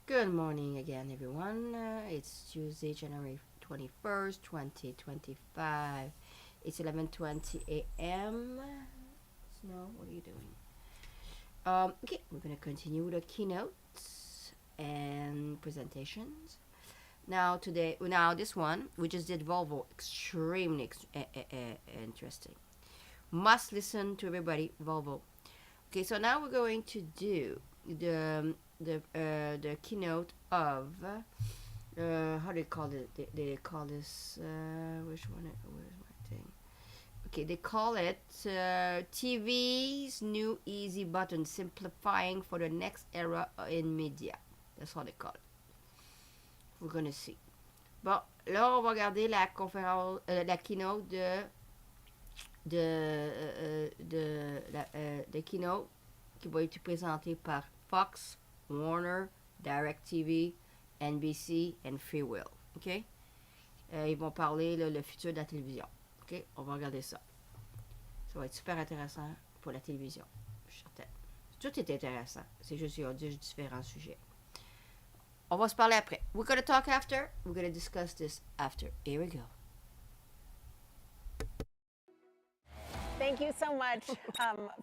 Good morning again, everyone. It's Tuesday, January 21st, 2025. It's 11:20 a.m. Snow, what are you doing? Okay, we're going to continue with the keynotes and presentations. Now, this one, we just did Volvo. Extremely interesting. Must listen to everybody, Volvo. Okay, so now we're going to do the keynote of how do they call it? They call this where's my thing? Okay, they call it TV's new easy button, simplifying for the next era in media. That's what they call it. We're gonna see. Bon, là on va regarder la conférence, la keynote de keynote qui va être présentée par Fox, Warner, Directtv, NBC et Freewheel. OK? Ils vont parler le futur de la télévision. OK? On va regarder ça. Ça va être super intéressant pour la télévision. Je suis certaine. Tout est intéressant. C'est juste qu'il y a différents sujets. On va se parler après. We're going to talk after. We're going to discuss this after. Here we go. Thank you so much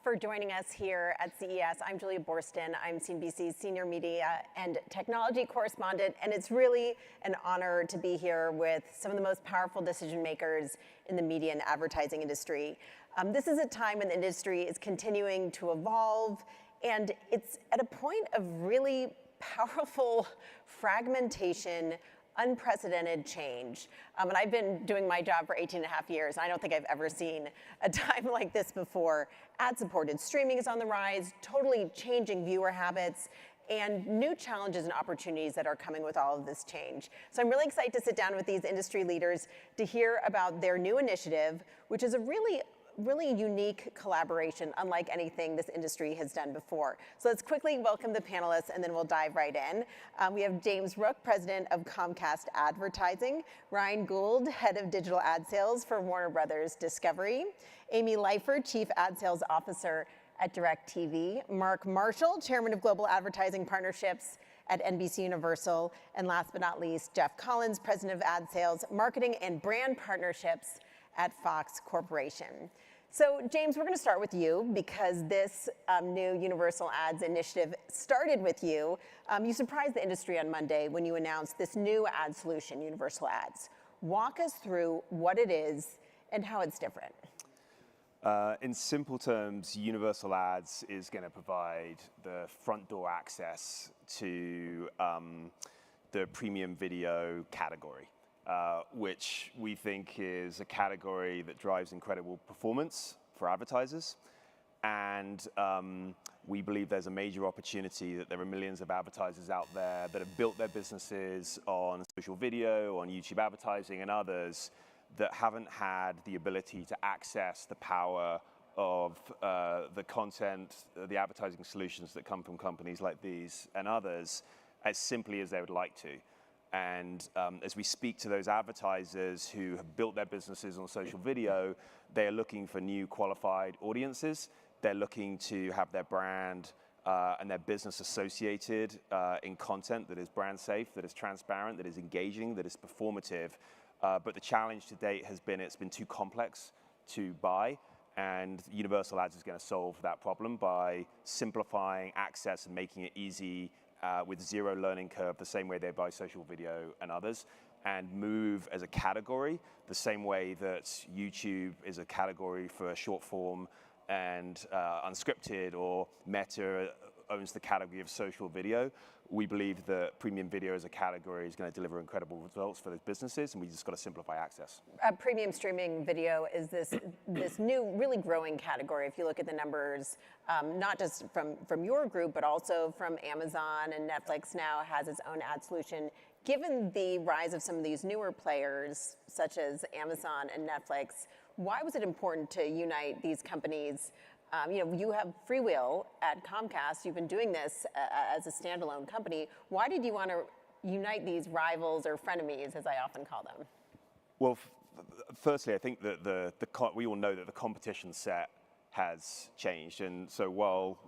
for joining us here at CES. I'm Julia Borston. I'm CNBC's Senior Media and Technology Correspondent, and it's really an honor to be here with some of the most powerful decision makers in the media and advertising industry. This is a time when the industry is continuing to evolve, and it's at a point of really powerful fragmentation, unprecedented change. And I've been doing my job for 18 and a half years. I don't think I've ever seen a time like this before. Ad-supported streaming is on the rise, totally changing viewer habits, and new challenges and opportunities that are coming with all of this change. So I'm really excited to sit down with these industry leaders to hear about their new initiative, which is a really unique collaboration, unlike anything this industry has done before. So let's quickly welcome the panelists, and then we'll dive right in. We have James Rook, President of Comcast Advertising, Ryan Gould, Head of Digital Ad Sales for Warner Brothers Discovery, Amy Leifer, Chief Ad Sales Officer at Directtv, Mark Marshall, Chairman of Global Advertising Partnerships at NBC Universal, and last but not least, Jeff Collins, President of Ad Sales, Marketing and Brand Partnerships at Fox Corporation. So James, we're going to start with you because this new Universal Ads initiative started with you. You surprised the industry on Monday when you announced this new ad solution, Universal Ads. Walk us through what it is and how it's different. In simple terms, Universal Ads is going to provide the front door access to the premium video category. Which we think is a category that drives incredible performance for advertisers. And we believe there's a major opportunity that there are millions of advertisers out there that have built their businesses on social video, on YouTube advertising and others that haven't had the ability to access the power of the content, the advertising solutions that come from companies like these and others as simply as they would like to. And as we speak to those advertisers who have built their businesses on social video, they are looking for new qualified audiences. They're looking to have their brand and their business associated in content that is brand safe, that is transparent, that is engaging, that is performative. But the challenge to date has been it's been too complex to buy. And Universal Ads is going to solve that problem by simplifying access and making it easy with zero learning curve, the same way they buy social video and others, and move as a category the same way that YouTube is a category for short form and unscripted, or Meta owns the category of social video. We believe that premium video as a category is going to deliver incredible results for those businesses, and we just got to simplify access. Premium streaming video is this new, really growing category. If you look at the numbers, not just from your group, but also from Amazon, and Netflix now has its own ad solution. Given the rise of some of these newer players, such as Amazon and Netflix, why was it important to unite these companies? You have Freewheel at Comcast. You've been doing this as a standalone company. Why did you want to unite these rivals or frenemies, as I often call them? Well, firstly, I think that we all know that the competition set has changed. And so while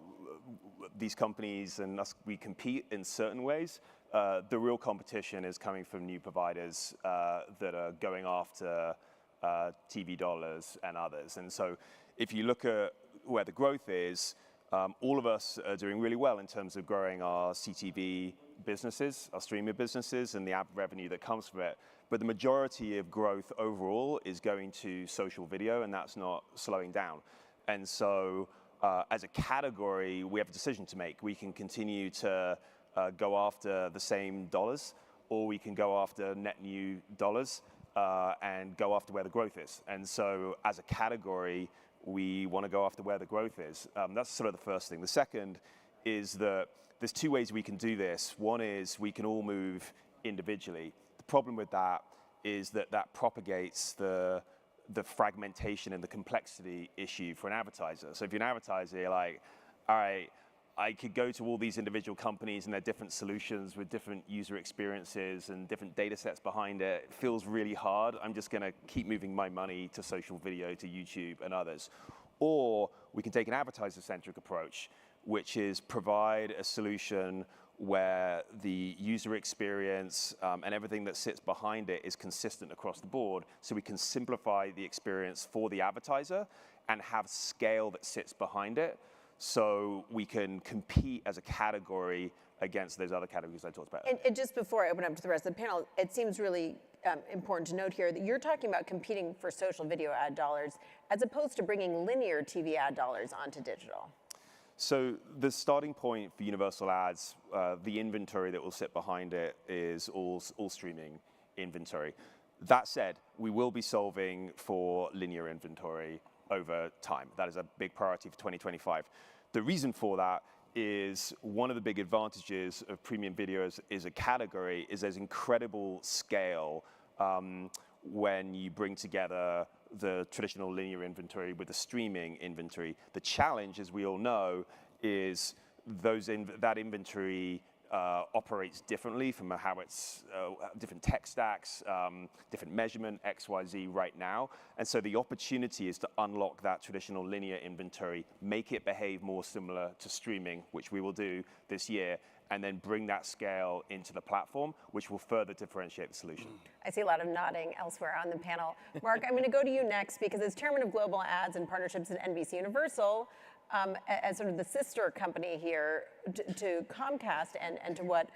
these companies and us, we compete in certain ways, the real competition is coming from new providers that are going after TV dollars and others. And so if you look at where the growth is, all of us are doing really well in terms of growing our CTV businesses, our streaming businesses, and the ad revenue that comes from it. But the majority of growth overall is going to social video, and that's not slowing down. And so as a category, we have a decision to make. We can continue to go after the same dollars, or we can go after net new dollars and go after where the growth is. And so as a category, we want to go after where the growth is. That's sort of the first thing. The second is that there's two ways we can do this. One is we can all move individually. The problem with that is that that propagates the fragmentation and the complexity issue for an advertiser. So if you're an advertiser, you're like, all right, I could go to all these individual companies and their different solutions with different user experiences and different data sets behind it. It feels really hard. I'm just going to keep moving my money to social video, to YouTube and others. Or we can take an advertiser-centric approach, which is provide a solution where the user experience and everything that sits behind it is consistent across the board, so we can simplify the experience for the advertiser and have scale that sits behind it, so we can compete as a category against those other categories I talked about. And just before I open up to the rest of the panel, it seems really important to note here that you're talking about competing for social video ad dollars as opposed to bringing linear TV ad dollars onto digital. So the starting point for universal ads, the inventory that will sit behind it is all streaming inventory. That said, we will be solving for linear inventory over time. That is a big priority for 2025. The reason for that is one of the big advantages of premium videos as a category is there's incredible scale when you bring together the traditional linear inventory with the streaming inventory. The challenge, as we all know, is that inventory operates differently from how it's different tech stacks, different measurement, X, Y, Z right now. And so the opportunity is to unlock that traditional linear inventory, make it behave more similar to streaming, which we will do this year, and then bring that scale into the platform, which will further differentiate the solution. I see a lot of nodding elsewhere on the panel. Mark, I'm going to go to you next because as chairman of global ads and partnerships at NBC Universal, as sort of the sister company here to Comcast and to what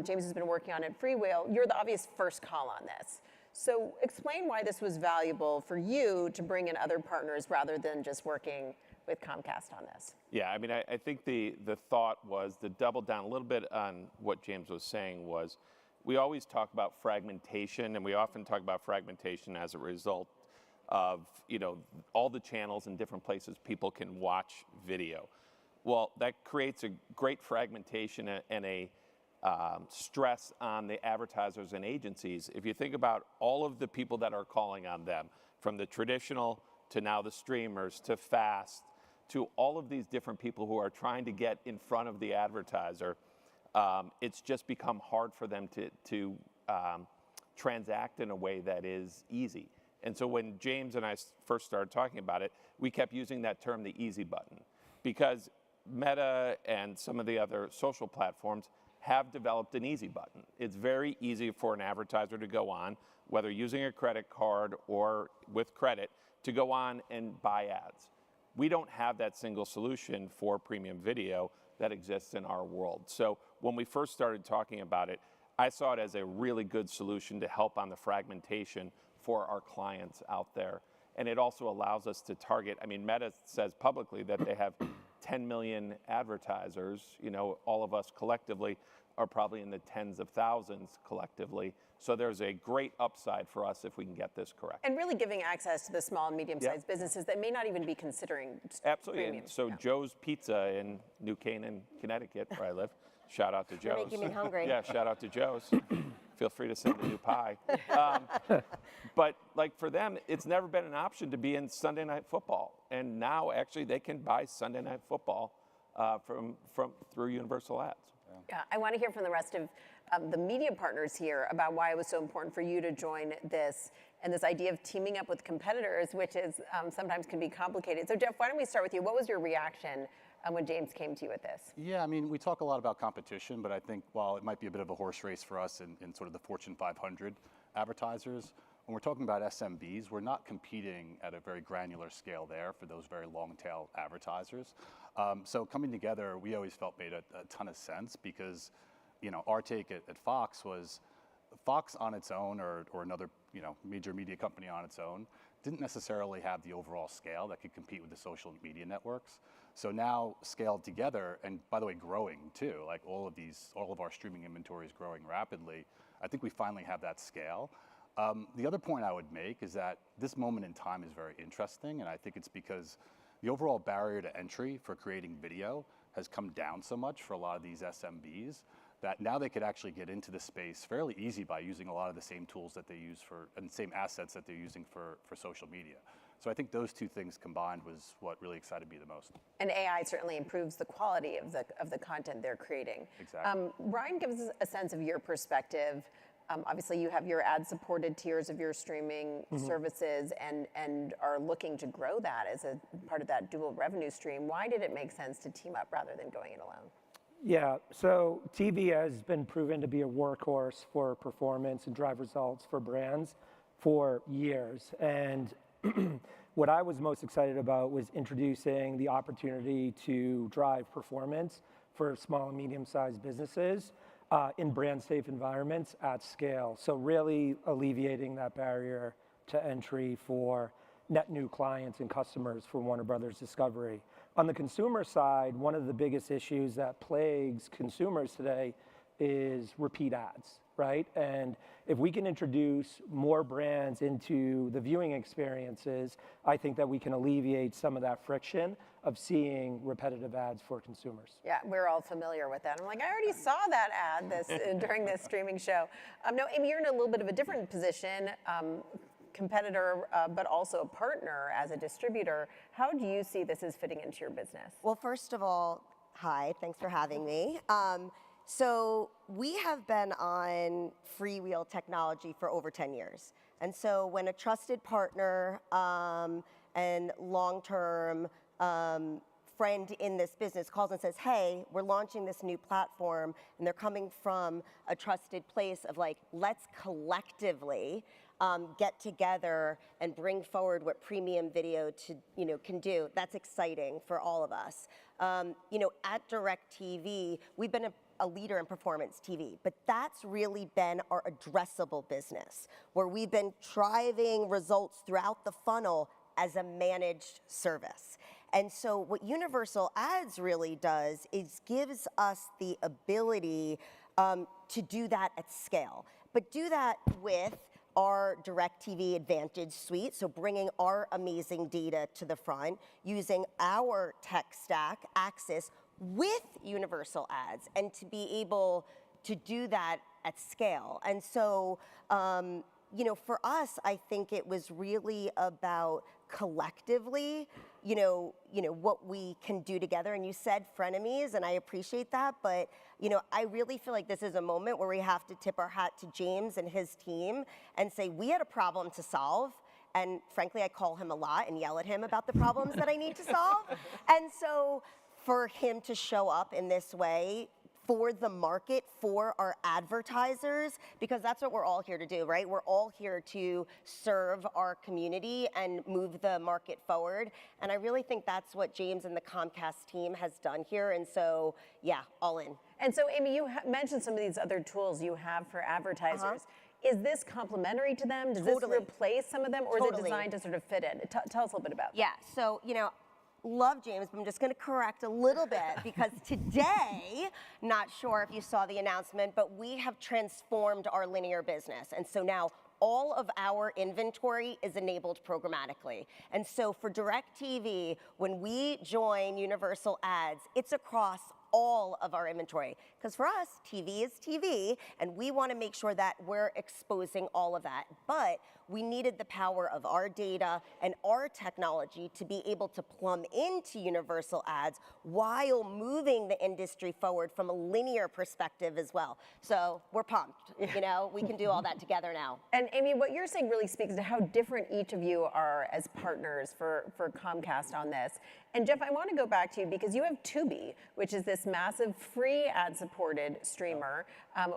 James has been working on at Freewheel, you're the obvious first call on this. So explain why this was valuable for you to bring in other partners rather than just working with Comcast on this. Yeah, I mean, I think the thought was to double down a little bit on what James was saying was, we always talk about fragmentation, and we often talk about fragmentation as a result of, you know, all the channels and different places people can watch video. Well, that creates a great fragmentation and a stress on the advertisers and agencies. If you think about all of the people that are calling on them, from the traditional to now the streamers to FAST, to all of these different people who are trying to get in front of the advertiser, it's just become hard for them to transact in a way that is easy. And so when James and I first started talking about it, we kept using that term, the easy button, because Meta and some of the other social platforms have developed an easy button. It's very easy for an advertiser to go on, whether using a credit card or with credit, to go on and buy ads. We don't have that single solution for premium video that exists in our world. So when we first started talking about it, I saw it as a really good solution to help on the fragmentation for our clients out there. And it also allows us to target, I mean, Meta says publicly that they have 10 million advertisers. You know, all of us collectively are probably in the tens of thousands collectively. So there's a great upside for us if we can get this correct. And really giving access to the small and medium-sized businesses that may not even be considering Absolutely. premium. And so Joe's Pizza in New Canaan, Connecticut, where I live. Shout out to Joe's. You're making me hungry. Yeah, shout out to Joe's. Feel free to send a new pie. But like for them, it's never been an option to be in Sunday Night Football. And now actually they can buy Sunday Night Football through Universal Ads. Yeah, I want to hear from the rest of the media partners here about why it was so important for you to join this and this idea of teaming up with competitors, which is sometimes can be complicated. So Jeff, why don't we start with you? What was your reaction when James came to you with this? Yeah, I mean, we talk a lot about competition, but I think while it might be a bit of a horse race for us in sort of the Fortune 500 advertisers, when we're talking about SMBs, we're not competing at a very granular scale there for those very long tail advertisers. So coming together, we always felt made a ton of sense because, our take at Fox was Fox on its own or another, major media company on its own didn't necessarily have the overall scale that could compete with the social media networks. So now scaled together, and by the way, growing too, like all of our streaming inventory is growing rapidly. I think we finally have that scale. The other point I would make is that this moment in time is very interesting, and I think it's because the overall barrier to entry for creating video has come down so much for a lot of these SMBs that now they could actually get into the space fairly easy by using a lot of the same tools that they use and same assets that they're using for social media. So I think those two things combined was what really excited me the most. And AI certainly improves the quality of the content they're creating. Exactly. Ryan, gives us a sense of your perspective. Obviously, you have your ad-supported tiers of your streaming services and are looking to grow that as a part of that dual revenue stream. Why did it make sense to team up rather than going it alone? Yeah, so TV has been proven to be a workhorse for performance and drive results for brands for years. And what I was most excited about was introducing the opportunity to drive performance for small and medium-sized businesses in brand-safe environments at scale. So really alleviating that barrier to entry for net new clients and customers for Warner Brothers Discovery. On the consumer side, one of the biggest issues that plagues consumers today is repeat ads, right? And if we can introduce more brands into the viewing experiences, I think that we can alleviate some of that friction of seeing repetitive ads for consumers. Yeah, we're all familiar with that. I'm like, I already saw that ad during this streaming show. No, Amy, you're in a little bit of a different position. Competitor, but also a partner as a distributor. How do you see this as fitting into your business? Well, first of all, hi, thanks for having me. So we have been on Freewheel technology for over 10 years. And so when a trusted partner and long-term friend in this business calls and says, hey, we're launching this new platform, and they're coming from a trusted place of like, let's collectively get together and bring forward what premium video can do. That's exciting for all of us. At Directtv, we've been a leader in performance TV, but that's really been our addressable business, where we've been driving results throughout the funnel as a managed service. And so what Universal Ads really does is gives us the ability to do that at scale, but do that with our Directtv Advantage suite, so bringing our amazing data to the front, using our tech stack, Axis, with Universal Ads, and to be able to do that at scale. And so, for us, I think it was really about collectively, what we can do together. And you said frenemies, and I appreciate that, but I really feel like this is a moment where we have to tip our hat to James and his team and say, we had a problem to solve. And frankly, I call him a lot and yell at him about the problems that I need to solve. And so for him to show up in this way for the market, for our advertisers, because that's what we're all here to do, right? We're all here to serve our community and move the market forward. And I really think that's what James and the Comcast team has done here. And so, yeah, all in. And so, Amy, you mentioned some of these other tools you have for advertisers. Is this complementary to them? Does this replace some of them, or is it designed to sort of fit in? Tell us a little bit about that. Yeah, so, love James, but I'm just going to correct a little bit because today, not sure if you saw the announcement, but we have transformed our linear business. And so now all of our inventory is enabled programmatically. And so for Directtv, when we join Universal Ads, it's across all of our inventory. Because for us, TV is TV, and we want to make sure that we're exposing all of that. But we needed the power of our data and our technology to be able to plumb into universal ads while moving the industry forward from a linear perspective as well. So we're pumped. You know, we can do all that together now. And Amy, what you're saying really speaks to how different each of you are as partners for Comcast on this. And Jeff, I want to go back to you because you have Tubi, which is this massive free ad-supported streamer,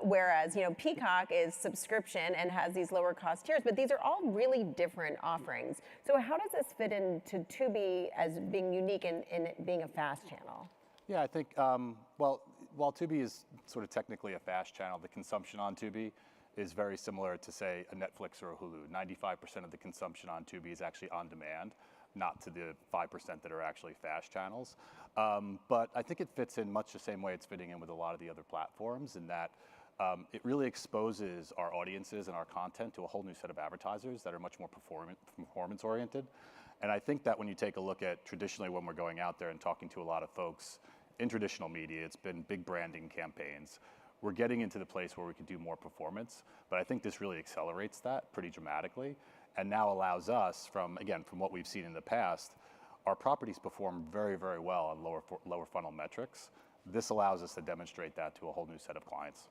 whereas Peacock is subscription and has these lower cost tiers. But these are all really different offerings. So how does this fit into Tubi as being unique in being a fast channel? Yeah, I think, well, while Tubi is sort of technically a fast channel, the consumption on Tubi is very similar to, say, a Netflix or a Hulu. 95% of the consumption on Tubi is actually on demand, not to the 5% that are actually fast channels. But I think it fits in much the same way it's fitting in with a lot of the other platforms in that it really exposes our audiences and our content to a whole new set of advertisers that are much more performance-oriented. And I think that when you take a look at traditionally when we're going out there and talking to a lot of folks in traditional media, it's been big branding campaigns. We're getting into the place where we can do more performance, but I think this really accelerates that pretty dramatically and now allows us from what we've seen in the past, our properties perform very, very well on lower funnel metrics. This allows us to demonstrate that to a whole new set of clients.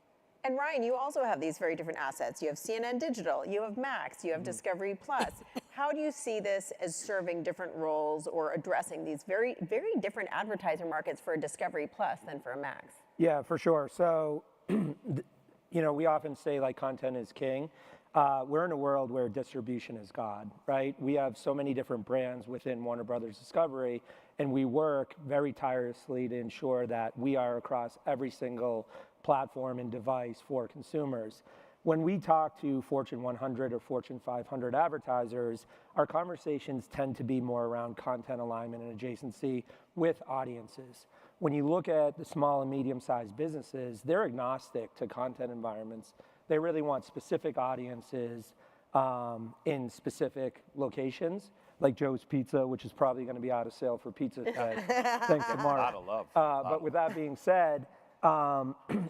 And Ryan, you also have these very different assets. You have CNN Digital, you have Max, you have Discovery Plus. How do you see this as serving different roles or addressing these very, very different advertiser markets for a Discovery Plus than for a Max? Yeah, for sure. So, we often say like content is king. We're in a world where distribution is God, right? We have so many different brands within Warner Brothers Discovery, and we work very tirelessly to ensure that we are across every single platform and device for consumers. When we talk to Fortune 100 or Fortune 500 advertisers, our conversations tend to be more around content alignment and adjacency with audiences. When you look at the small and medium-sized businesses, they're agnostic to content environments. They really want specific audiences in specific locations, like Joe's Pizza, which is probably going to be out of sale for Pizza Day. Thanks to Mark. Lot of love. But with that being said,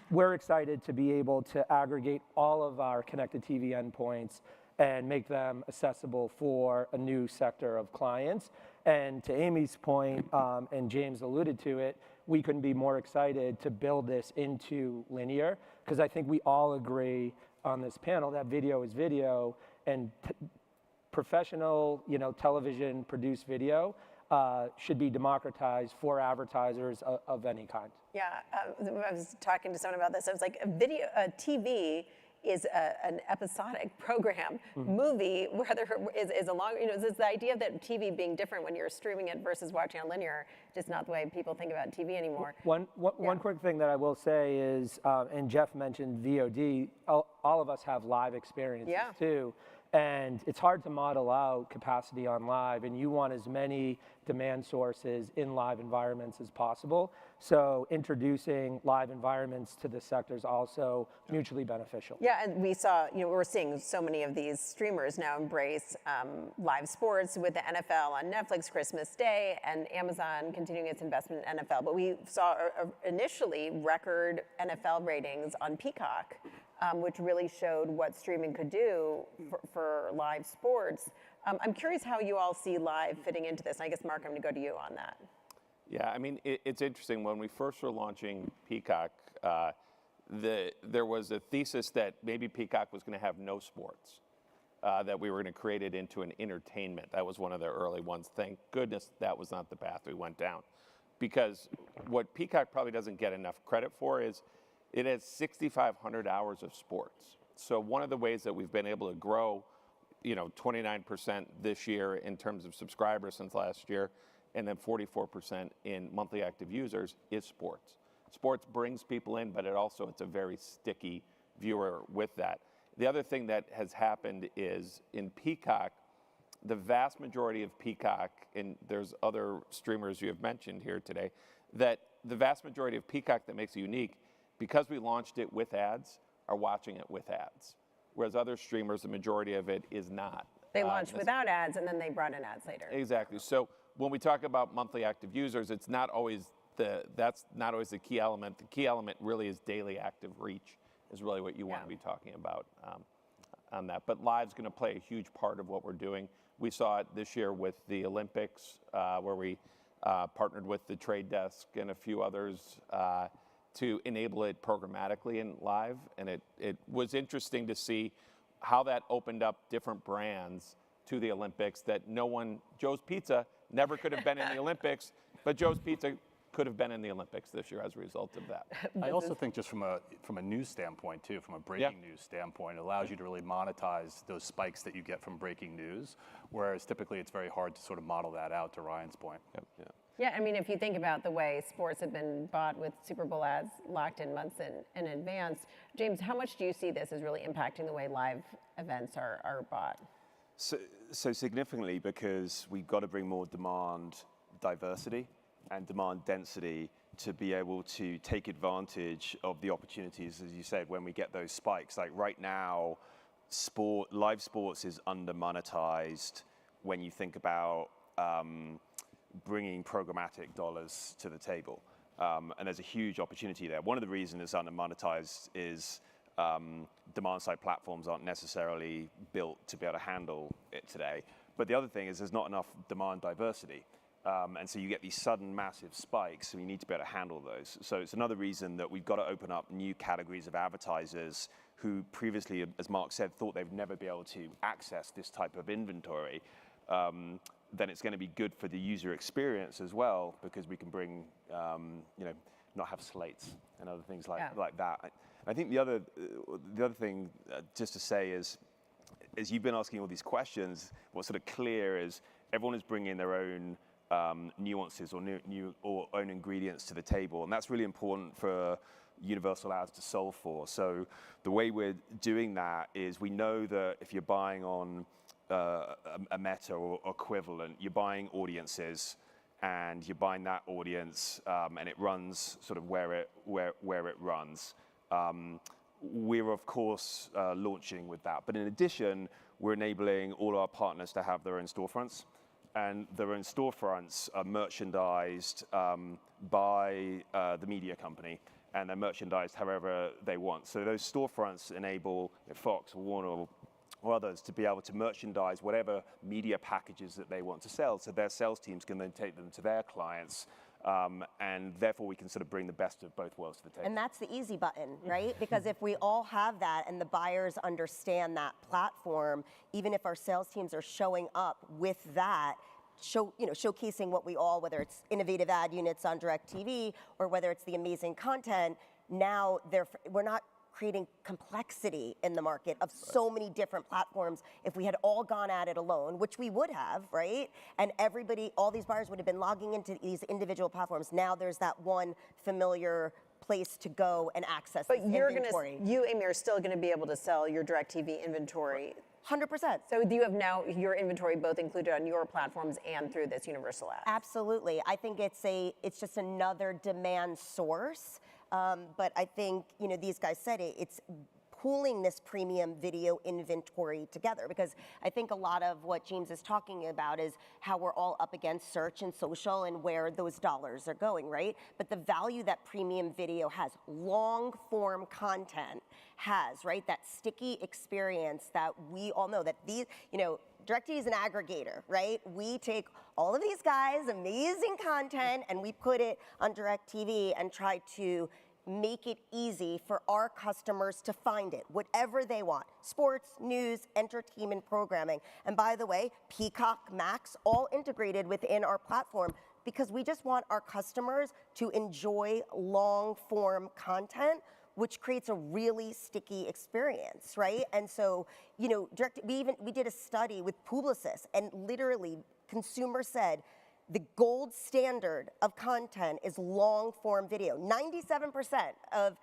we're excited to be able to aggregate all of our connected TV endpoints and make them accessible for a new sector of clients. And to Amy's point, and James alluded to it, we couldn't be more excited to build this into linear, because I think we all agree on this panel that video is video, and professional, television produced video should be democratized for advertisers of any kind. Yeah, I was talking to someone about this. I was like, TV is an episodic program. Movie, whether is a long, it's the idea that TV being different when you're streaming it versus watching on linear, just not the way people think about TV anymore. One quick thing that I will say is, and Jeff mentioned VOD, all of us have live experiences too. And it's hard to model out capacity on live, and you want as many demand sources in live environments as possible. So introducing live environments to the sector is also mutually beneficial. Yeah, and we saw, we're seeing so many of these streamers now embrace live sports with the NFL on Netflix Christmas Day and Amazon continuing its investment in NFL. But we saw initially record NFL ratings on Peacock, which really showed what streaming could do for live sports. I'm curious how you all see live fitting into this. And I guess, Mark, I'm going to go to you on that. Yeah, I mean, it's interesting. When we first were launching Peacock, there was a thesis that maybe Peacock was going to have no sports, that we were going to create it into an entertainment. That was one of the early ones. Thank goodness that was not the path we went down. Because what Peacock probably doesn't get enough credit for is it has 6,500 hours of sports. So one of the ways that we've been able to grow, 29% this year in terms of subscribers since last year, and then 44% in monthly active users is sports. Sports brings people in, but it's a very sticky viewer with that. The other thing that has happened is in Peacock, the vast majority of Peacock, and there's other streamers you have mentioned here today, that the vast majority of Peacock that makes it unique, because we launched it with ads, are watching it with ads. Whereas other streamers, the majority of it is not. They launched without ads and then they brought in ads later. Exactly. So when we talk about monthly active users, it's not always that's not always the key element. The key element really is daily active reach is really what you want to be talking about on that. But live's going to play a huge part of what we're doing. We saw it this year with the Olympics, where we partnered with the Trade Desk and a few others to enable it programmatically in live. And it was interesting to see how that opened up different brands to the Olympics that Joe's Pizza never could have been in the Olympics, but Joe's Pizza could have been in the Olympics this year as a result of that. I also think just from a news standpoint too, from a breaking news standpoint, it allows you to really monetize those spikes that you get from breaking news, whereas typically it's very hard to sort of model that out, to Ryan's point. Yeah, I mean, if you think about the way sports have been bought with Super Bowl ads locked in months in advance, James, how much do you see this as really impacting the way live events are bought? So significantly, because we've got to bring more demand diversity and demand density to be able to take advantage of the opportunities, as you said, when we get those spikes. Like right now, live sports is under monetized when you think about bringing programmatic dollars to the table. And there's a huge opportunity there. One of the reasons it's under monetized is demand side platforms aren't necessarily built to be able to handle it today. But the other thing is there's not enough demand diversity. And so you get these sudden massive spikes, so you need to be able to handle those. So it's another reason that we've got to open up new categories of advertisers who previously, as Mark said, thought they'd never be able to access this type of inventory. Then it's going to be good for the user experience as well, because we can bring, not have slates and other things like that. I think the other thing just to say is, as you've been asking all these questions, what's sort of clear is everyone is bringing their own nuances or own ingredients to the table, and that's really important for universal ads to solve for. So the way we're doing that is we know that if you're buying on a Meta or equivalent, you're buying audiences, and you're buying that audience, and it runs sort of where it runs. We're of course launching with that, but in addition, we're enabling all our partners to have their own storefronts, and their own storefronts are merchandised by the media company, and they're merchandised however they want. So those storefronts enable Fox or Warner or others to be able to merchandise whatever media packages that they want to sell. So their sales teams can then take them to their clients, and therefore we can sort of bring the best of both worlds to the table. And that's the easy button, right? Because if we all have that and the buyers understand that platform, even if our sales teams are showing up with that, showcasing what we all, whether it's innovative ad units on Directtv or whether it's the amazing content, now we're not creating complexity in the market of so many different platforms. If we had all gone at it alone, which we would have, right? And all these buyers would have been logging into these individual platforms. Now there's that one familiar place to go and access this inventory. You, Amy, are still gonna be able to sell your Directtv inventory. 100%. So do you have now your inventory both included on your platforms and through this universal ad? Absolutely. I think it's just another demand source. But I think, these guys said it's pooling this premium video inventory together, because I think a lot of what James is talking about is how we're all up against search and social and where those dollars are going, right? But the value that premium video has, long form content has, right? That sticky experience that we all know that Directtv is an aggregator, right? We take all of these guys' amazing content and we put it on Directtv and try to make it easy for our customers to find it, whatever they want. Sports, news, entertainment, programming. And by the way, Peacock, Max, all integrated within our platform, because we just want our customers to enjoy long form content, which creates a really sticky experience, right? And so, we did a study with Publicis, and literally consumers said the gold standard of content is long form video. 97% of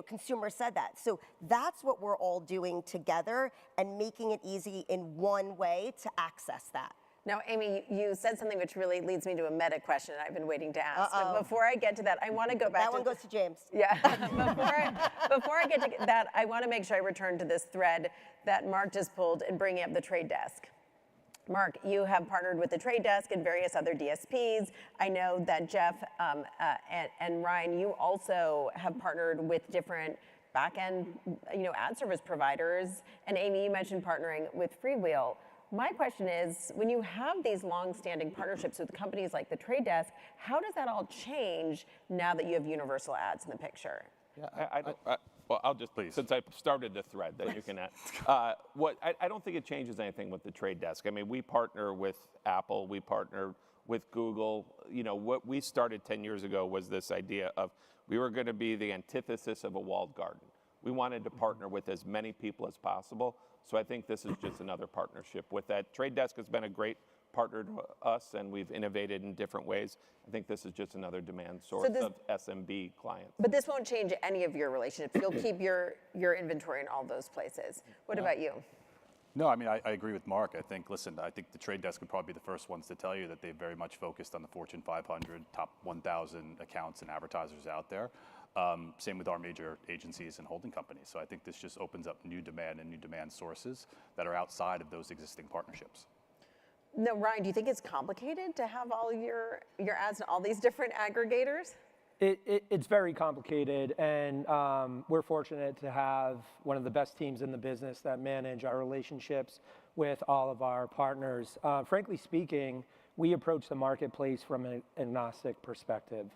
consumers said that. So that's what we're all doing together and making it easy in one way to access that. Now, Amy, you said something which really leads me to a meta question I've been waiting to ask. But before I get to that, I want to go back That one goes to James. Yeah. Before I get to that, I want to make sure I return to this thread that Mark just pulled in bringing up the Trade Desk. Mark, you have partnered with the Trade Desk and various other DSPs. I know that Jeff and Ryan, you also have partnered with different back-end, ad service providers. And Amy, you mentioned partnering with Freewheel. My question is, when you have these long-standing partnerships with companies like the Trade Desk, how does that all change now that you have universal ads in the picture? Yeah, well, I'll just, Please. since I started the thread, that you can add. I don't think it changes anything with the Trade Desk. I mean, we partner with Apple, we partner with Google. What we started 10 years ago was this idea of we were going to be the antithesis of a walled garden. We wanted to partner with as many people as possible. So I think this is just another partnership with that. Trade Desk has been a great partner to us, and we've innovated in different ways. I think this is just another demand source of SMB clients. But this won't change any of your relationships. You'll keep your inventory in all those places. What about you? No, I mean, I agree with Mark. I think the Trade Desk would probably be the first ones to tell you that they're very much focused on the Fortune 500, top 1,000 accounts and advertisers out there. Same with our major agencies and holding companies. So I think this just opens up new demand and new demand sources that are outside of those existing partnerships. No, Ryan, do you think it's complicated to have all your ads in all these different aggregators? It's very complicated, and we're fortunate to have one of the best teams in the business that manage our relationships with all of our partners. Frankly speaking, we approach the marketplace from an agnostic perspective.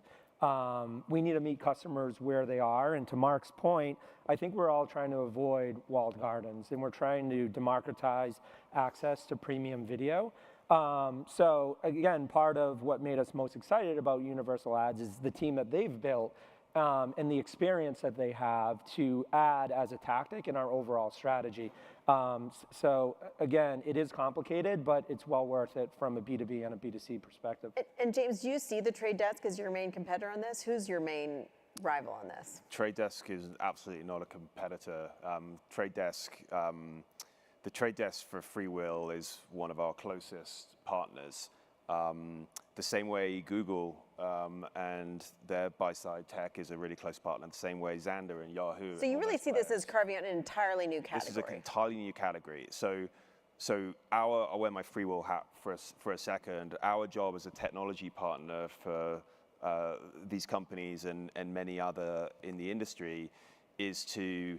We need to meet customers where they are, and to Mark's point, I think we're all trying to avoid walled gardens, and we're trying to democratize access to premium video. So again, part of what made us most excited about Universal Ads is the team that they've built and the experience that they have to add as a tactic in our overall strategy. So again, it is complicated, but it's well worth it from a B2B and a B2C perspective. And James, do you see the Trade Desk as your main competitor on this? Who's your main rival on this? Trade Desk is absolutely not a competitor. The Trade Desk for Freewheel is one of our closest partners. The same way Google and their buy-side tech is a really close partner, the same way Xandr and Yahoo. So you really see this as carving out an entirely new category. This is an entirely new category. So I'll wear my Freewheel hat for a second. Our job as a technology partner for these companies and many other in the industry is to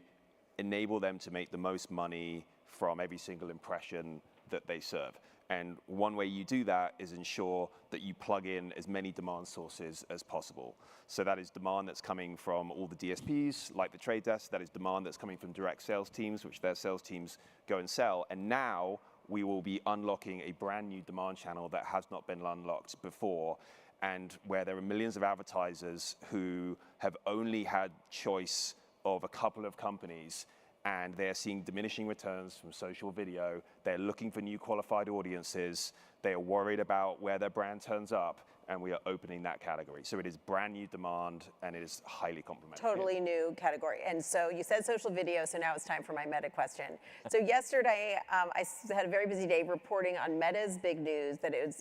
enable them to make the most money from every single impression that they serve. And one way you do that is ensure that you plug in as many demand sources as possible. So that is demand that's coming from all the DSPs, like the Trade Desk. That is demand that's coming from direct sales teams, which their sales teams go and sell. And now we will be unlocking a brand new demand channel that has not been unlocked before, and where there are millions of advertisers who have only had choice of a couple of companies, and they're seeing diminishing returns from social video. They're looking for new qualified audiences. They are worried about where their brand turns up, and we are opening that category. So it is brand new demand, and it is highly complementary. Totally new category. And so you said social video, so now it's time for my Meta question. So yesterday, I had a very busy day reporting on Meta's big news that it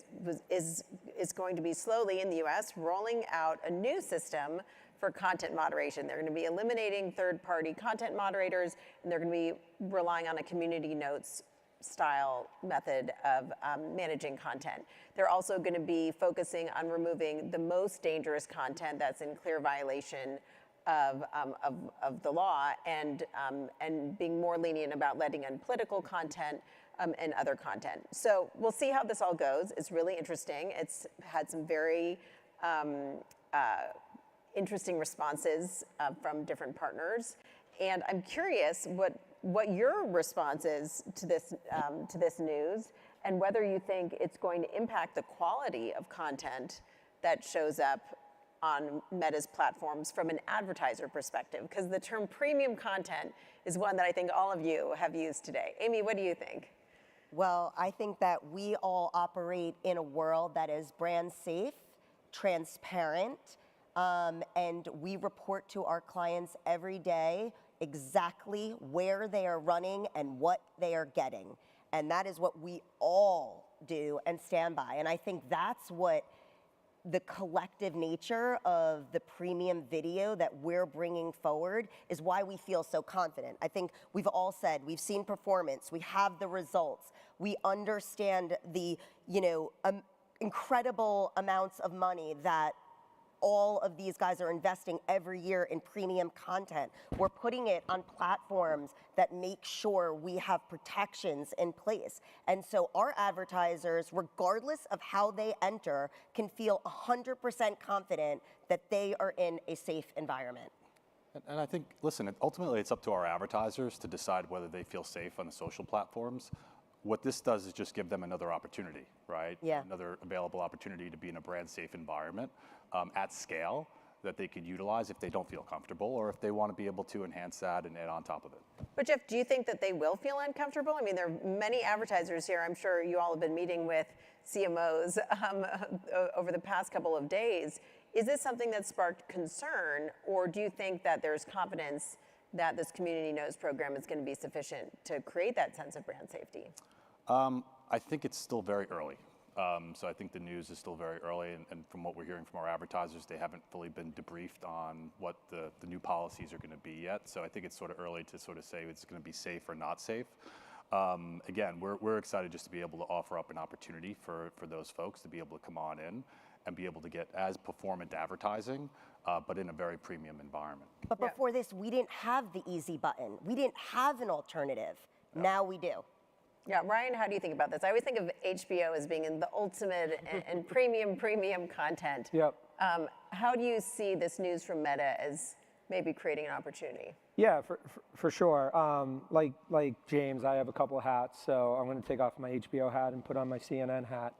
is going to be slowly in the US rolling out a new system for content moderation. They're going to be eliminating third-party content moderators, and they're going to be relying on a community notes style method of managing content. They're also going to be focusing on removing the most dangerous content that's in clear violation of the law, and being more lenient about letting in political content and other content. So we'll see how this all goes. It's really interesting. It's had some very interesting responses from different partners, and I'm curious what your response is to this news, and whether you think it's going to impact the quality of content that shows up on Meta's platforms from an advertiser perspective, because the term premium content is one that I think all of you have used today. Amy, what do you think? Well, I think that we all operate in a world that is brand safe, transparent, and we report to our clients every day exactly where they are running and what they are getting. And that is what we all do and stand by. And I think that's what the collective nature of the premium video that we're bringing forward is why we feel so confident. I think we've all said, we've seen performance, we have the results, we understand the, incredible amounts of money that all of these guys are investing every year in premium content. We're putting it on platforms that make sure we have protections in place. And so our advertisers, regardless of how they enter, can feel 100% confident that they are in a safe environment. And I think, listen, ultimately it's up to our advertisers to decide whether they feel safe on the social platforms. What this does is just give them another opportunity, right? Yeah. Another available opportunity to be in a brand safe environment at scale that they could utilize if they don't feel comfortable or if they want to be able to enhance that and add on top of it. But Jeff, do you think that they will feel uncomfortable? I mean, there are many advertisers here. I'm sure you all have been meeting with CMOs over the past couple of days. Is this something that sparked concern, or do you think that there's confidence that this Community Knows program is going to be sufficient to create that sense of brand safety? I think it's still very early. So I think the news is still very early, and from what we're hearing from our advertisers, they haven't fully been debriefed on what the new policies are going to be yet. So I think it's sort of early to sort of say it's going to be safe or not safe. Again, we're excited just to be able to offer up an opportunity for those folks to be able to come on in and be able to get as performant advertising, but in a very premium environment. But before this, we didn't have the easy button. We didn't have an alternative. Now we do. Yeah, Ryan, how do you think about this? I always think of HBO as being in the ultimate and premium content. Yep. How do you see this news from Meta as maybe creating an opportunity? Yeah, for sure. Like James, I have a couple of hats, so I'm going to take off my HBO hat and put on my CNN hat.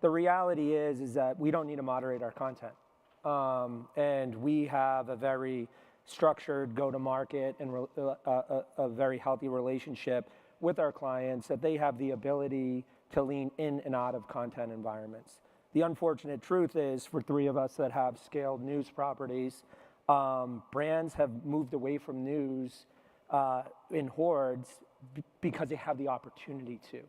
The reality is that we don't need to moderate our content. And we have a very structured go-to-market and a very healthy relationship with our clients that they have the ability to lean in and out of content environments. The unfortunate truth is, for three of us that have scaled news properties, brands have moved away from news in hordes because they have the opportunity to.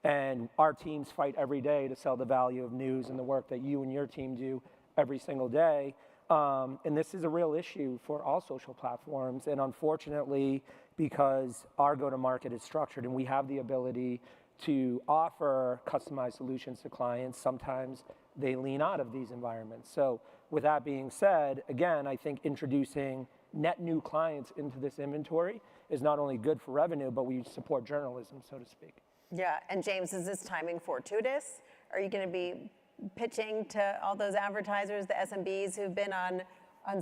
And our teams fight every day to sell the value of news and the work that you and your team do every single day. And this is a real issue for all social platforms. And unfortunately, because our go-to-market is structured and we have the ability to offer customized solutions to clients, sometimes they lean out of these environments. So with that being said, again, I think introducing net new clients into this inventory is not only good for revenue, but we support journalism, so to speak. Yeah, and James, is this timing fortuitous? Are you going to be pitching to all those advertisers, the SMBs who've been on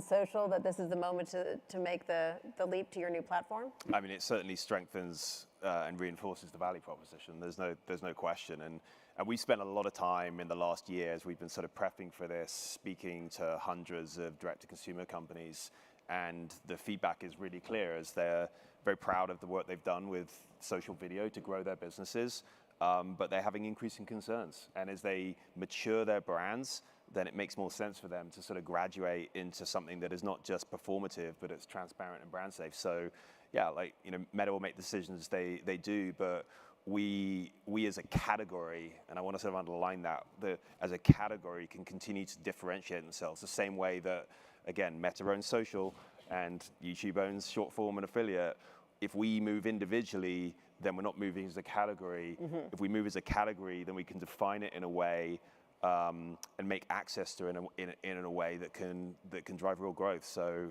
social, that this is the moment to make the leap to your new platform? I mean, it certainly strengthens and reinforces the value proposition. There's no question. And we spent a lot of time in the last year, as we've been sort of prepping for this, speaking to hundreds of direct-to-consumer companies. And the feedback is really clear, as they're very proud of the work they've done with social video to grow their businesses. But they're having increasing concerns. And as they mature their brands, then it makes more sense for them to sort of graduate into something that is not just performative, but it's transparent and brand safe. So yeah, Meta will make decisions they do, but we as a category, and I want to sort of underline that, as a category can continue to differentiate themselves the same way that, again, Meta owns social and YouTube owns short form and affiliate. If we move individually, then we're not moving as a category. Mm-hmm. If we move as a category, then we can define it in a way and make access to it in a way that can drive real growth. So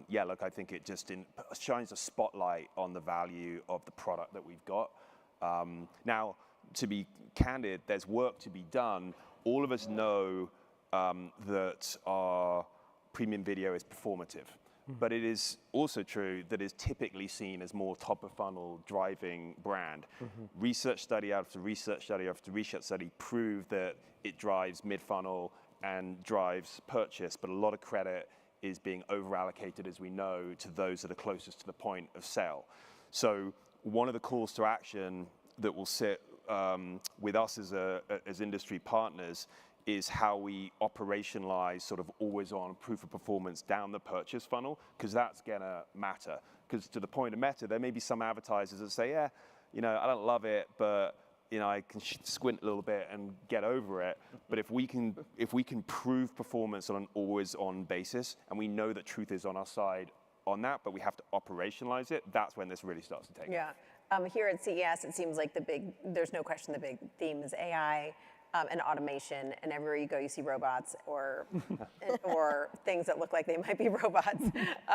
yeah, look, I think it just shines a spotlight on the value of the product that we've got. Now, to be candid, there's work to be done. All of us know that our premium video is performative. But it is also true that it's typically seen as more top of funnel driving brand. Mm-hmm. Research study after research study after research study prove that it drives mid funnel and drives purchase, but a lot of credit is being over allocated, as we know, to those that are closest to the point of sale. So one of the calls to action that will sit with us as industry partners is how we operationalize sort of always on proof of performance down the purchase funnel, because that's gonna matter. Because to the point of Meta, there may be some advertisers that say, yeah, I don't love it, but I can squint a little bit and get over it. But if we can prove performance on an always-on basis, and we know that truth is on our side on that, but we have to operationalize it, that's when this really starts to take off. Yeah. Here at CES, it seems like there's no question the big theme is AI and automation, and everywhere you go, you see robots or things that look like they might be robots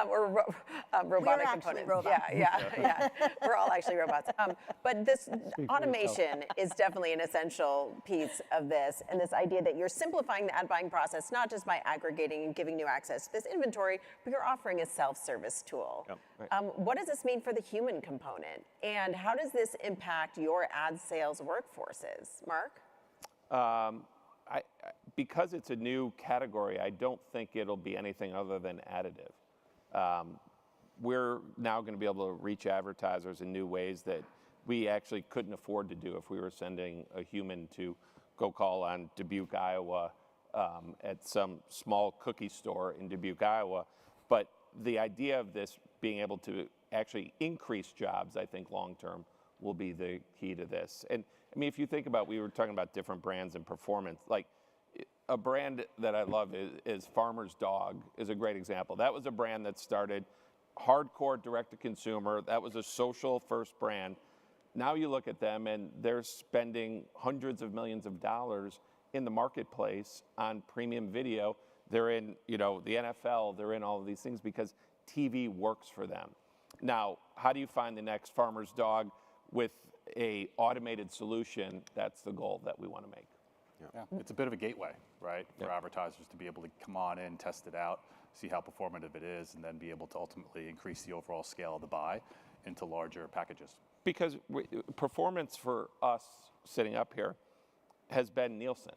or robotic components. Robots. Yeah. We're all actually robots. But this automation is definitely an essential piece of this, and this idea that you're simplifying the ad buying process, not just by aggregating and giving new access to this inventory, but you're offering a self-service tool. Yep. Right. What does this mean for the human component, and how does this impact your ad sales workforces? Mark? Because it's a new category, I don't think it'll be anything other than additive. We're now going to be able to reach advertisers in new ways that we actually couldn't afford to do if we were sending a human to go call on Dubuque, Iowa, at some small cookie store in Dubuque, Iowa. But the idea of this being able to actually increase jobs, I think long term, will be the key to this. And I mean, if you think about, we were talking about different brands and performance, like a brand that I love is Farmer's Dog is a great example. That was a brand that started hardcore direct to consumer. That was a social first brand. Now you look at them and they're spending hundreds of millions of dollars in the marketplace on premium video. They're in, the NFL, they're in all of these things because TV works for them. Now, how do you find the next Farmer's Dog with a automated solution? That's the goal that we want to make. Yeah. It's a bit of a gateway, right, for advertisers to be able to come on in, test it out, see how performative it is, and then be able to ultimately increase the overall scale of the buy into larger packages. Because performance for us sitting up here has been Nielsen,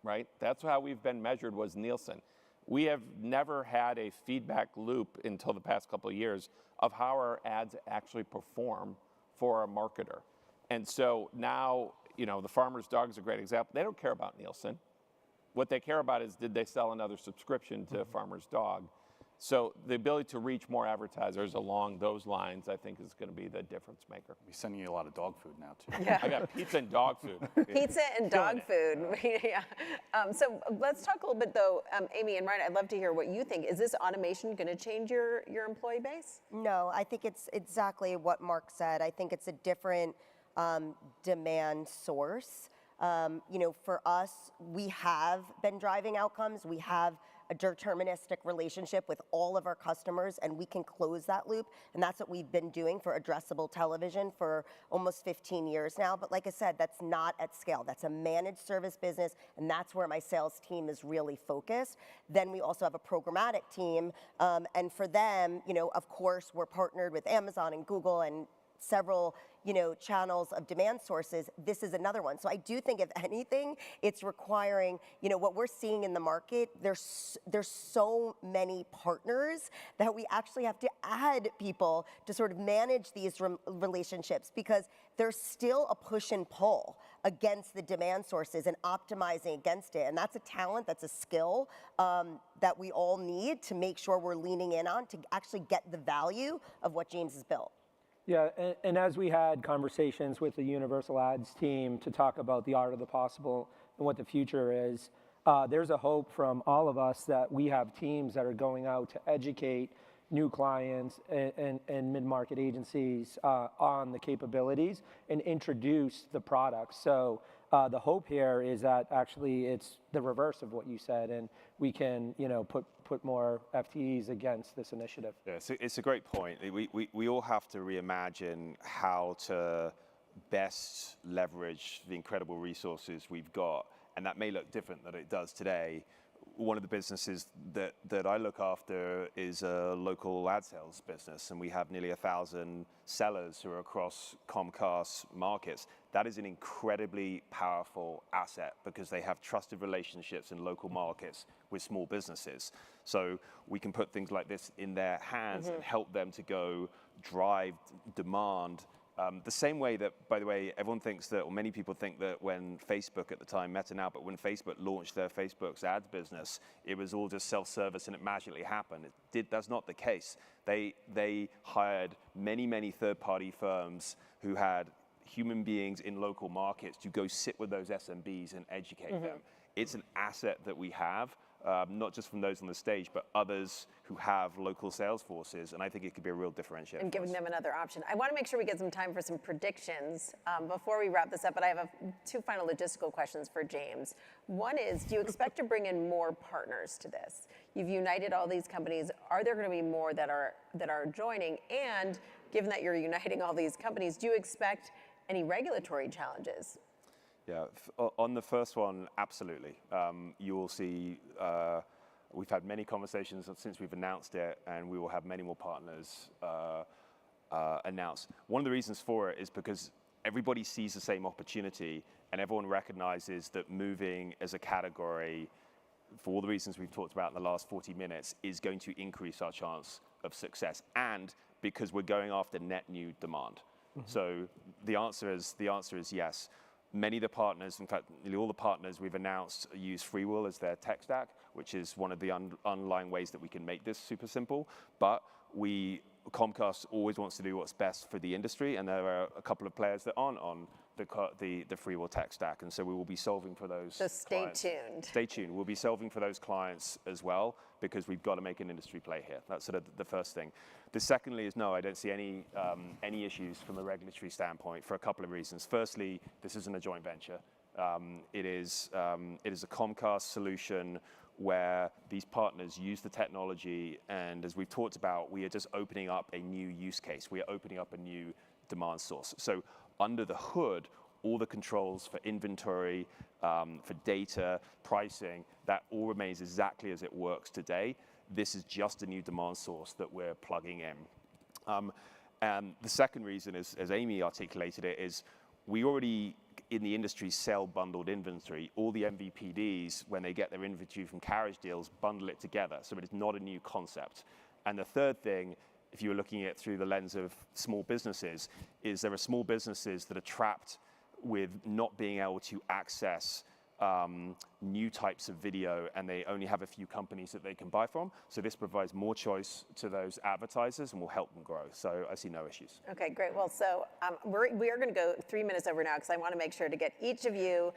right? That's how we've been measured, was Nielsen. We have never had a feedback loop until the past couple of years of how our ads actually perform for a marketer. And so now, the Farmer's Dog is a great example. They don't care about Nielsen. What they care about is, did they sell another subscription to Farmer's Dog? So the ability to reach more advertisers along those lines, I think, is going to be the difference maker. We're sending you a lot of dog food now, too. Yeah. I got pizza and dog food. Pizza and dog food. Yeah. So let's talk a little bit, though, Amy and Ryan, I'd love to hear what you think. Is this automation going to change your employee base? No, I think it's exactly what Mark said. I think it's a different demand source. For us, we have been driving outcomes. We have a deterministic relationship with all of our customers, and we can close that loop. And that's what we've been doing for addressable television for almost 15 years now. But like I said, that's not at scale. That's a managed service business, and that's where my sales team is really focused. Then we also have a programmatic team, and for them, of course, we're partnered with Amazon and Google and several channels of demand sources. This is another one. So I do think, if anything, it's requiring, what we're seeing in the market, there's so many partners that we actually have to add people to sort of manage these relationships, because there's still a push and pull against the demand sources and optimizing against it. And that's a talent, that's a skill that we all need to make sure we're leaning in on to actually get the value of what James has built. Yeah, and as we had conversations with the Universal Ads team to talk about the art of the possible and what the future is, there's a hope from all of us that we have teams that are going out to educate new clients and mid-market agencies on the capabilities and introduce the products. So the hope here is that actually it's the reverse of what you said, and we can put more FTEs against this initiative. Yeah, so it's a great point. We all have to reimagine how to best leverage the incredible resources we've got, and that may look different than it does today. One of the businesses that I look after is a local ad sales business, and we have nearly 1,000 sellers who are across Comcast markets. That is an incredibly powerful asset because they have trusted relationships in local markets with small businesses. So we can put things like this in their hands and help them to go drive demand. The same way that, by the way, everyone thinks that, or many people think that when Facebook at the time, Meta now, but when Facebook launched their Facebook's ads business, it was all just self-service and it magically happened. That's not the case. They hired many third-party firms who had human beings in local markets to go sit with those SMBs and educate them. It's an asset that we have, not just from those on the stage, but others who have local sales forces, and I think it could be a real differentiator. And giving them another option. I want to make sure we get some time for some predictions before we wrap this up, but I have two final logistical questions for James. One is, do you expect to bring in more partners to this? You've united all these companies. Are there going to be more that are joining? And given that you're uniting all these companies, do you expect any regulatory challenges? Yeah, on the first one, absolutely. You will see, we've had many conversations since we've announced it, and we will have many more partners announced. One of the reasons for it is because everybody sees the same opportunity, and everyone recognizes that moving as a category, for all the reasons we've talked about in the last 40 minutes, is going to increase our chance of success, and because we're going after net new demand. So the answer is yes. Many of the partners, in fact, nearly all the partners we've announced use Freewheel as their tech stack, which is one of the underlying ways that we can make this super simple. But Comcast always wants to do what's best for the industry, and there are a couple of players that aren't on the Freewheel tech stack, and so we will be solving for those. So stay clients. tuned. Stay tuned. We'll be solving for those clients as well, because we've got to make an industry play here. That's sort of the first thing. The secondly is no, I don't see any issues from a regulatory standpoint for a couple of reasons. Firstly, this isn't a joint venture. It is a Comcast solution where these partners use the technology, and as we've talked about, we are just opening up a new use case. We are opening up a new demand source. So under the hood, all the controls for inventory, for data, pricing, that all remains exactly as it works today. This is just a new demand source that we're plugging in. And the second reason is, as Amy articulated it, is we already in the industry sell bundled inventory. All the MVPDs, when they get their inventory from carriage deals, bundle it together. So it is not a new concept. And the third thing, if you were looking at it through the lens of small businesses, is there are small businesses that are trapped with not being able to access new types of video, and they only have a few companies that they can buy from. So this provides more choice to those advertisers and will help them grow. So I see no issues. Okay, great. Well, so we are going to go 3 minutes over now because I want to make sure to get each of you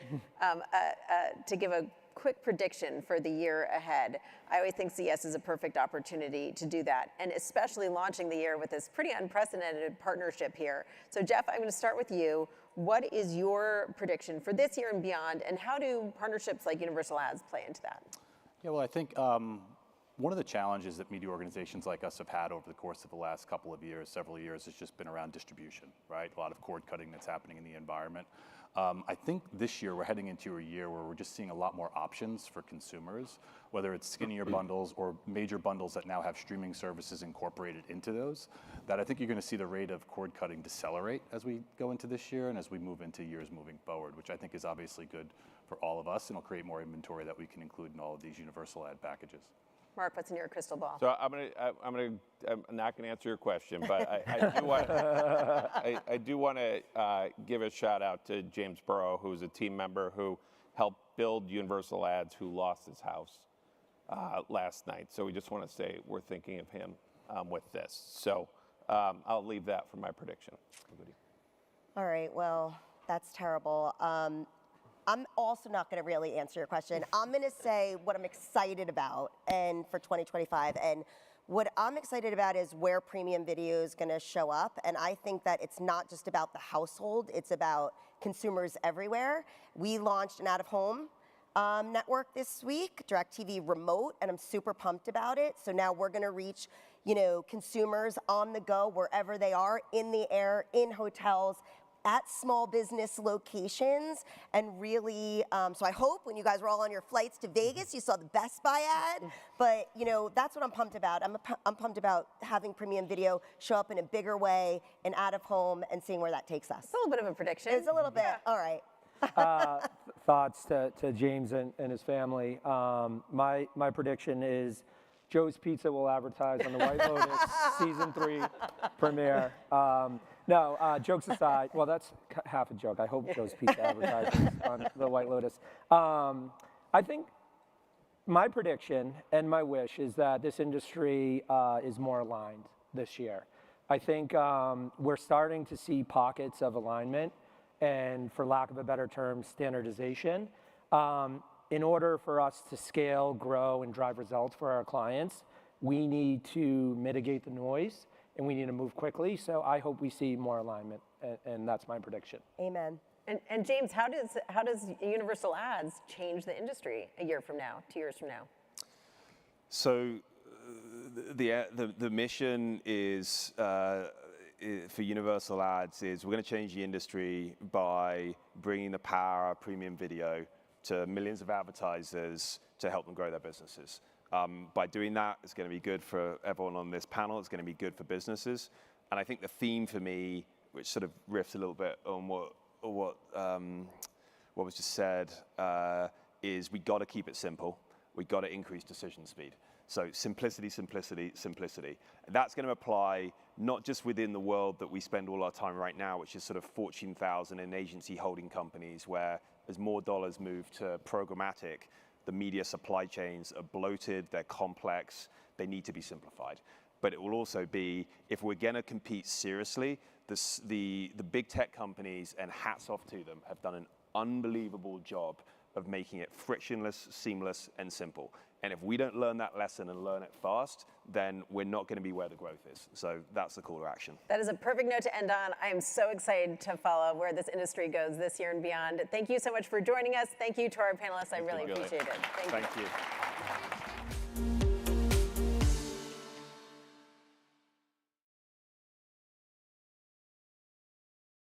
to give a quick prediction for the year ahead. I always think CES is a perfect opportunity to do that, and especially launching the year with this pretty unprecedented partnership here. So Jeff, I'm going to start with you. What is your prediction for this year and beyond, and how do partnerships like Universal Ads play into that? Yeah, well, I think one of the challenges that media organizations like us have had over the course of the last couple of years, several years, has just been around distribution, right? A lot of cord cutting that's happening in the environment. I think this year we're heading into a year where we're just seeing a lot more options for consumers, whether it's skinnier bundles or major bundles that now have streaming services incorporated into those, that I think you're going to see the rate of cord cutting decelerate as we go into this year and as we move into years moving forward, which I think is obviously good for all of us, and will create more inventory that we can include in all of these universal ad packages. Mark, what's in your crystal ball? So I'm not going to answer your question, but I do want to give a shout out to James Burrow, who's a team member who helped build Universal Ads, who lost his house last night. So we just want to say we're thinking of him with this. So I'll leave that for my prediction. All right, well, that's terrible. I'm also not going to really answer your question. I'm going to say what I'm excited about and for 2025. And what I'm excited about is where premium video is going to show up. And I think that it's not just about the household, it's about consumers everywhere. We launched an out-of-home network this week, Directtv Remote, and I'm super pumped about it. So now we're going to reach, consumers on the go wherever they are, in the air, in hotels, at small business locations, and really, so I hope when you guys were all on your flights to Vegas, you saw the Best Buy ad, but that's what I'm pumped about. I'm pumped about having premium video show up in a bigger way and out of home and seeing where that takes us. It's a little bit of a prediction. It's a little bit, all right. Thoughts to James and his family. My prediction is Joe's Pizza will advertise on the White Lotus season 3 premiere. No, jokes aside, well, that's half a joke. I hope Joe's Pizza advertises on the White Lotus. I think my prediction and my wish is that this industry is more aligned this year. I think we're starting to see pockets of alignment and, for lack of a better term, standardization. In order for us to scale, grow, and drive results for our clients, we need to mitigate the noise, and we need to move quickly. So I hope we see more alignment, and that's my prediction. Amen. And James, how does universal ads change the industry a year from now, 2 years from now? So the mission is for universal ads is we're going to change the industry by bringing the power of premium video to millions of advertisers to help them grow their businesses. By doing that, it's going to be good for everyone on this panel. It's going to be good for businesses. And I think the theme for me, which sort of riffs a little bit on what was just said, is we got to keep it simple. We got to increase decision speed. So simplicity, simplicity, simplicity. That's going to apply not just within the world that we spend all our time right now, which is sort of Fortune 1000 and agency holding companies, where as more dollars move to programmatic, the media supply chains are bloated, they're complex, they need to be simplified. But it will also be, if we're going to compete seriously, the big tech companies, and hats off to them, have done an unbelievable job of making it frictionless, seamless, and simple. And if we don't learn that lesson and learn it fast, then we're not going to be where the growth is. So that's the call to action. That is a perfect note to end on. I am so excited to follow where this industry goes this year and beyond. Thank you so much for joining us. Thank you to our panelists. I really appreciate it. Thank you.